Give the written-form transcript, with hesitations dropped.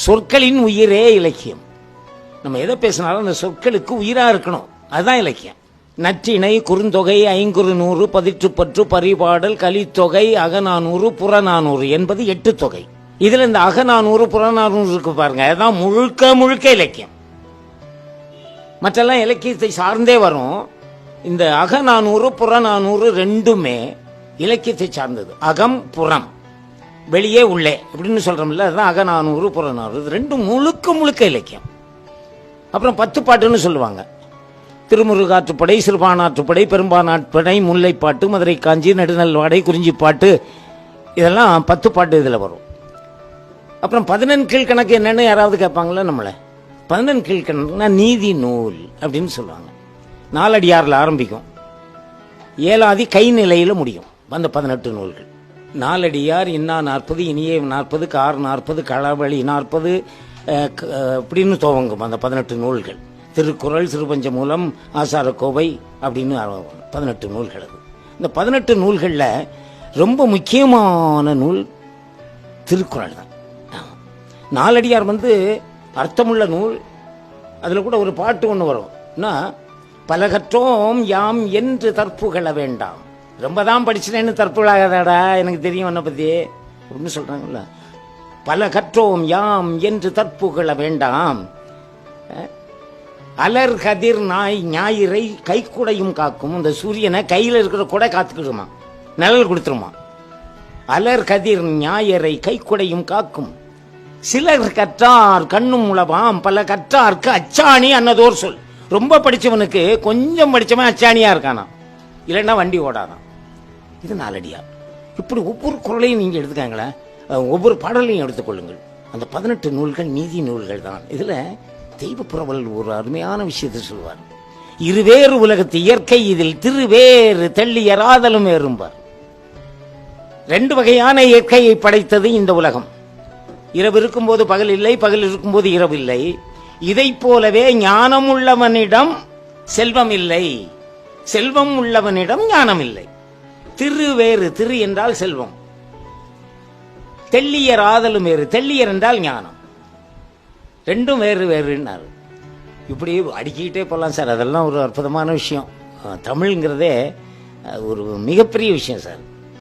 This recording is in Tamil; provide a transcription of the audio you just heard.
சொற்களின் உயிரே இலக்கியம். நம்ம எதை பேசினாலும் அந்த சொற்களுக்கு உயிரா இருக்கணும், அதுதான் இலக்கியம். நற்றிணை, குறுந்தொகை, ஐங்குறு நூறு, பதிற்றுப்பற்று, பரிபாடல், கலித்தொகை, அகநானூறு, புறநானூறு என்பது 8 தொகை. இதுல இந்த அகநானூறு புறநானூறு இருக்கு பாருங்க, அதுதான் முழுக்க முழுக்க இலக்கியம். மற்றெல்லாம் இலக்கியத்தை சார்ந்தே வரும். இந்த அகநானூறு புறநானூறு ரெண்டுமே இலக்கியத்தை சார்ந்தது. அகம் புறம், வெளியே உள்ளே அப்படின்னு சொல்றோம்ல, அதுதான் அகநானூறு புறநானூறு. ரெண்டும் முழுக்க முழுக்க இலக்கியம். அப்புறம் 10 பாட்டுன்னு சொல்லுவாங்க. திருமுருகாற்றுப்படை, சிறுபானாற்றுப்படை, பெரும்பானாற்றுப்படை, முல்லைப்பாட்டு, மதுரை காஞ்சி, நெடுநல்வாடை, குறிஞ்சிப்பாட்டு, இதெல்லாம் 10 பாட்டு இதில் வரும். அப்புறம் 11 கீழ்கணக்கு என்னன்னு யாராவது கேட்பாங்களா நம்மளை? 11 கீழ்கணக்குனா நீதி நூல் அப்படின்னு சொல்லுவாங்க. 4 அடியாரில் ஆரம்பிக்கும், 7ஆதி கை நிலையில் முடியும் அந்த 18 நூல்கள். 4 அடியார், இன்னா 40, இனியே 40, கார் 40, களவழி 40 அப்படின்னு துவங்கும் அந்த 18 நூல்கள். திருக்குறள், சிறுபஞ்சமூலம், ஆசாரக்கோவை அப்படின்னு 18 நூல்கள். அது இந்த 18 நூல்களில் ரொம்ப முக்கியமான நூல் திருக்குறள் தான். 4 அடியார் அர்த்தமுள்ள நூல். அதில் கூட ஒரு பாட்டு ஒன்று வரும், பலகற்றோம் யாம் என்று தற்புகழ வேண்டாம். ரொம்ப தான் படிச்சுனேன்னு தற்புகழாதடா, எனக்கு தெரியும் உன்னை பற்றி அப்படின்னு சொல்கிறாங்கல்ல. பல கற்றோம் யாம் என்று தற்புகழ வேண்டாம், அலர் கதிர் ஞாயிறை கைக்குடையும் காக்கும். இந்த சூரியனை கையில் இருக்கிற கூட காத்துக்கிடுமா, நிழல் கொடுத்துருமா. அலர் கதிர் ஞாயிறை கைக்குடையும் காக்கும், சிலர் கற்றார் கண்ணும் உளவாம், பல கற்றார்க்கு அச்சாணி அன்னதோர் சொல். ரொம்ப படிச்சவனுக்கு கொஞ்சம் படிச்சவன் அச்சாணியா இருக்கானா, இல்லைன்னா வண்டி ஓடாதான். இது 4 அடியார். இப்படி ஒவ்வொரு குறளையும் நீங்க எடுத்துக்காங்களேன், ஒவ்வொரு பாடலையும் எடுத்துக்கொள்ளுங்கள். அந்த 18 நூல்கள் நீதி நூல்கள் தான். இதுல தெய்வப்புறவல் ஒரு அருமையான விஷயத்தை சொல்வார். இருவேறு உலகத்து இயற்கை இதில் திருவேறு தெள்ளியராதலும் ஏறும்பார். 2 வகையான இயற்கையை படைத்தது இந்த உலகம். இரவு இருக்கும்போது பகல் இல்லை, பகல் இருக்கும்போது இரவு இல்லை. இதை போலவே ஞானம் உள்ளவனிடம் செல்வம் இல்லை, செல்வம் உள்ளவனிடம் ஞானம் இல்லை. திருவேறு, திரு என்றால் செல்வம், தெள்ளியர் ஆதலும் வேறு, தெள்ளியர் என்றால் ஞானம். ரெண்டும் வேறு வேறுன்னாரு. இப்படி அடிக்கிட்டே போகலாம் சார். அதெல்லாம் ஒரு அற்புதமான விஷயம். தமிழ்ங்கிறதே ஒரு மிகப்பெரிய விஷயம் சார்.